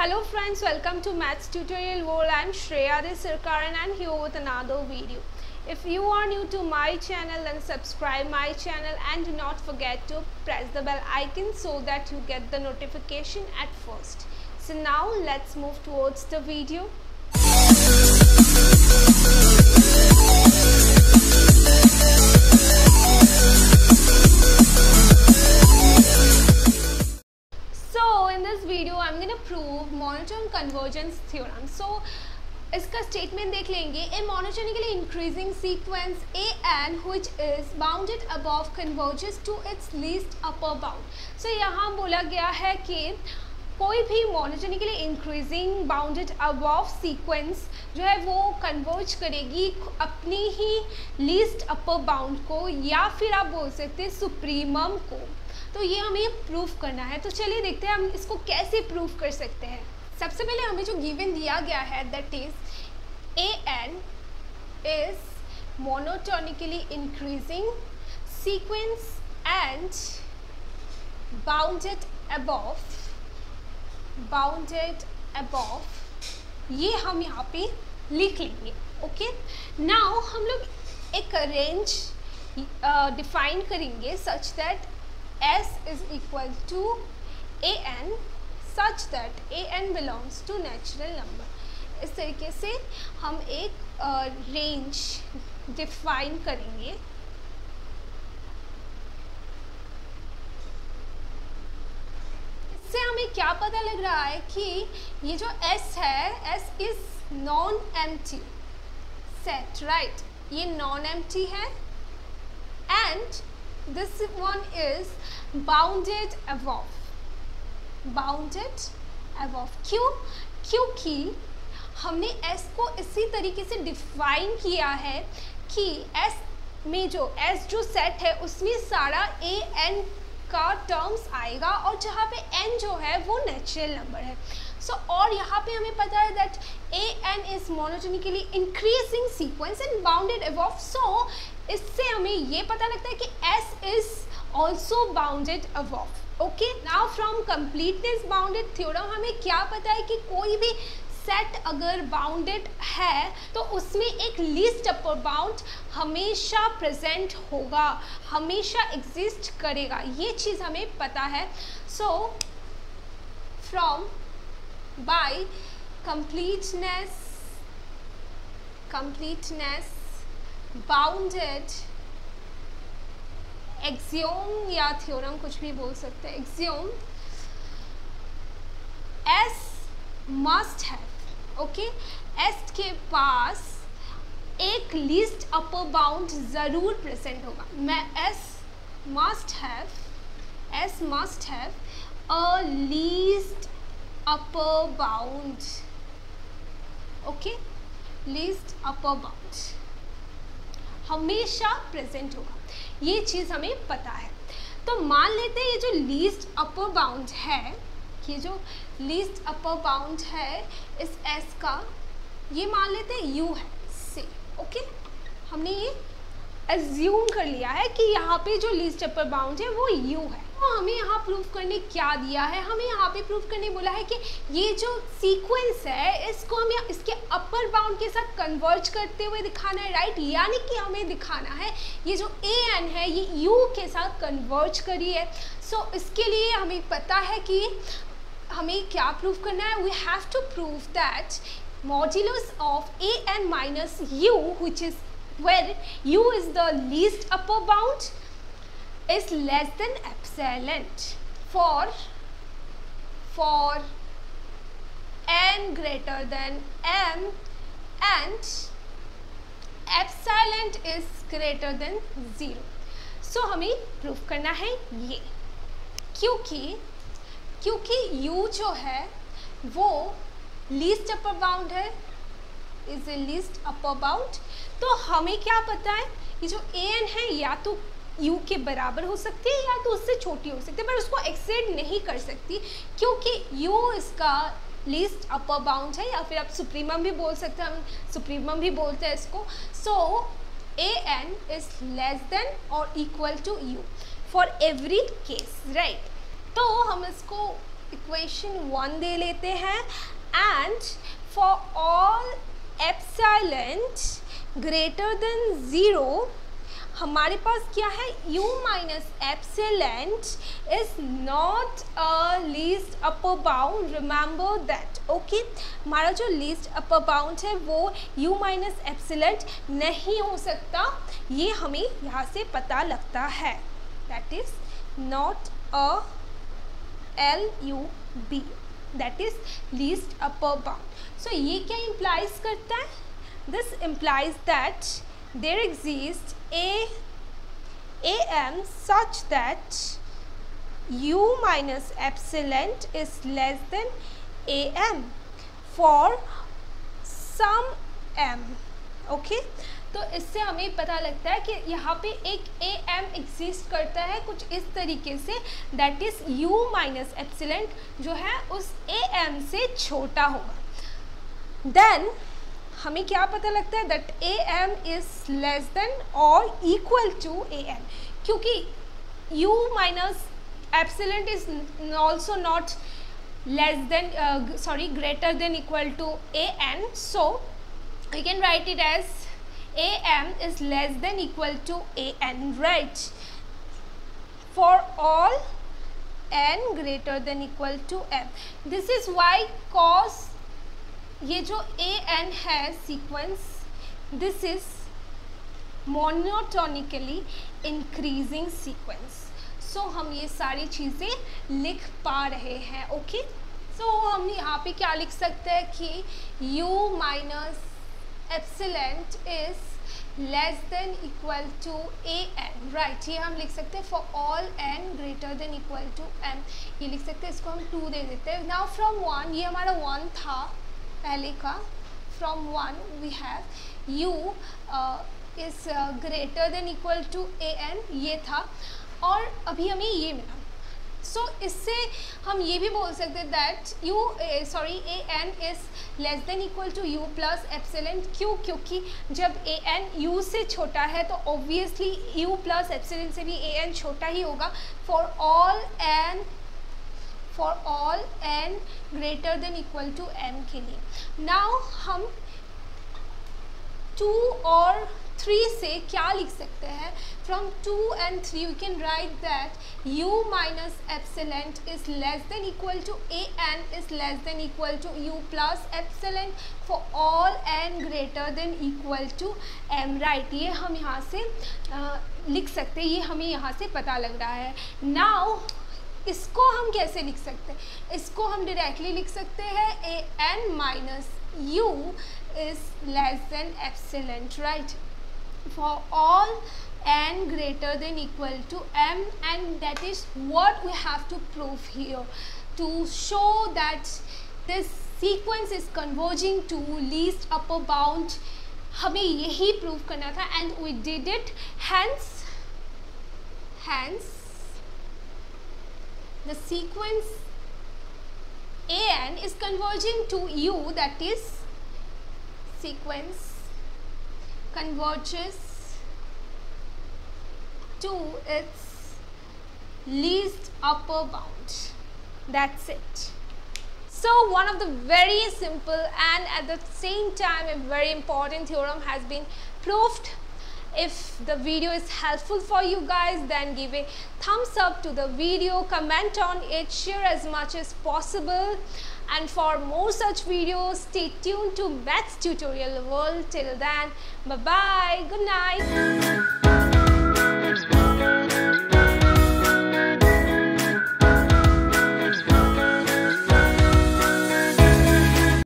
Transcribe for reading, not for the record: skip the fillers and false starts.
Hello friends, welcome to Maths Tutorial World. I am Shreya Desirkar and I am here with another video. If you are new to my channel, then subscribe my channel and do not forget to press the bell icon so that you get the notification at first. So now let's move towards the video. So in this video I'm going to prove monotone convergence theorem. So इसका statement देख लेंगे. A monotonically increasing sequence a n which is bounded above converges to its least upper bound. So यहाँ बोला गया है कि कोई भी monotonically increasing bounded above sequence जो है वो कन्वर्ज करेगी अपनी ही लीस्ट अपर बाउंड को, या फिर आप बोल सकते हैं सुप्रीमम को. तो ये हमें प्रूफ करना है. तो चलिए देखते हैं हम इसको कैसे प्रूफ कर सकते हैं. सबसे पहले हमें जो गिवन दिया गया है that is a n is monotonically increasing sequence and bounded above ये हम यहाँ पे लिख लेंगे. ओके, नाउ हम लोग एक रेंज डिफाइन करेंगे such that S is equal to an such that an belongs to natural number. इस तरीके से हम एक रेंज डिफाइन करेंगे. इससे हमें क्या पता लग रहा है कि ये जो S है, S is non-empty set, right? ये non-empty है and this one is bounded above. क्यों? क्योंकि हमने S को इसी तरीके से डिफाइन किया है कि S में जो S जो सेट है उसमें सारा A N का टर्म्स आएगा और जहाँ पे N जो है वो नेचुरल नंबर है. और यहाँ पे हमें पता है that A N is monotonically increasing sequence and bounded above. So इससे हमें ये पता लगता है कि S is also bounded above. Okay, now from completeness bounded theorem हमें क्या पता है कि कोई भी सेट अगर बाउंडेड है तो उसमें एक लीस्ट अपर बाउंड हमेशा प्रेजेंट होगा, हमेशा एग्जिस्ट करेगा. ये चीज़ हमें पता है. So from by completeness bounded axiom या थ्योरम कुछ भी बोल सकते हैं. axiom S must have. Okay, S के पास एक लीस्ट अपर बाउंड जरूर प्रेजेंट होगा. मैं S must have a least upper bound. Okay, least upper bound हमेशा प्रेजेंट होगा. ये चीज़ हमें पता है. तो मान लेते हैं ये जो लीस्ट अपर बाउंड है, ये जो लीस्ट अपर बाउंड है इस S का, ये मान लेते हैं U है से. ओके, हमने ये एज्यूम कर लिया है कि यहाँ पे जो लीस्ट अपर बाउंड है वो U है. तो हमें यहाँ प्रूफ करने क्या दिया है? हमें यहाँ पे प्रूफ करने बोला है कि ये जो सीक्वेंस है इसको हमें इसके अपर बाउंड के साथ कन्वर्ज करते हुए दिखाना है, राइट? यानी कि हमें दिखाना है ये जो an है ये U के साथ कन्वर्ज करी है. इसके लिए हमें पता है कि हमें क्या प्रूफ करना है. We have to prove that modulus of an minus U which is where U is the least upper bound is less than epsilon for n greater than m and epsilon is greater than 0. So हमें proof करना है ये, क्योंकि U जो है वो least upper bound है, is a least upper bound. तो हमें क्या पता है ये जो an है या तो U के बराबर हो सकती है या तो उससे छोटी हो सकती है, पर उसको एक्सेड नहीं कर सकती क्योंकि U इसका लीस्ट अपर बाउंड है, या फिर आप सुप्रीमम भी बोल सकते हैं, हम सुप्रीमम भी बोलते हैं इसको. So an is less than और equal to U for every case, right? तो हम इसको इक्वेशन 1 दे लेते हैं and for all epsilon greater than 0 हमारे पास क्या है, u minus epsilon is not a least upper bound, remember that, okay. हमारा जो लीस्ट अपर बाउंड है वो u माइनस एप्सिलॉन नहीं हो सकता, ये हमें यहाँ से पता लगता है, that is not a LUB, that is least upper bound. So ये क्या इम्प्लाइज करता है, this implies that there exists AM such that u minus epsilon is less than AM for some m, okay? तो इससे हमें पता लगता है कि यहाँ पे एक AM एग्जिस्ट करता है कुछ इस तरीके से, that is u minus epsilon जो है उस AM से छोटा होगा। देन हमें क्या पता लगता है, that AM is less than और इक्वल टू AM, क्योंकि u minus epsilon is also not less than greater than equal to AN, so we can write it as AM is less than equal to AN, right? For all n greater than equal to m. This is why cos ये जो AN है sequence, this is monotonically increasing sequence. So हम ये सारी चीज़ें लिख पा रहे हैं, ओके। सो हम यहाँ पे क्या लिख सकते हैं कि u minus epsilon is less than equal to AN, right. ये हम लिख सकते हैं for all n greater than equal to m, ये लिख सकते हैं, इसको हम 2 दे देते हैं। नाउ फ्रॉम 1, ये हमारा 1 था पहले का, from 1 we have u is greater than equal to AN, ये था, और अभी हमें ये मिला। सो इससे हम ये भी बोल सकते हैं that AN is less than equal to u plus epsilon, क्यों, क्योंकि जब AN u से छोटा है तो ऑब्वियसली u प्लस एप्सिलॉन से भी AN छोटा ही होगा for all n greater than equal to m के लिए। नाउ हम 2 और 3 से क्या लिख सकते हैं, from 2 and 3 we can write that u minus epsilon is less than equal to AN is less than equal to u plus epsilon for all n greater than equal to m, right. ये हम यहाँ से लिख सकते हैं, ये हमें यहाँ से पता लग रहा है। नाउ इसको हम कैसे लिख सकते हैं, इसको हम डायरेक्टली लिख सकते हैं AN minus u is less than epsilon, right, for all n greater than equal to m, and that is what we have to prove here to show that this sequence is converging to least upper bound। हमें यही prove करना था and we did it, hence the sequence AN is converging to u, that is sequence converges to its least upper bound, that's it। So one of the very simple and at the same time a very important theorem has been proved। If the video is helpful for you guys, then give a thumbs up to the video, comment on it, share as much as possible, and for more such videos stay tuned to Maths Tutorial World. Till then, bye bye, good night।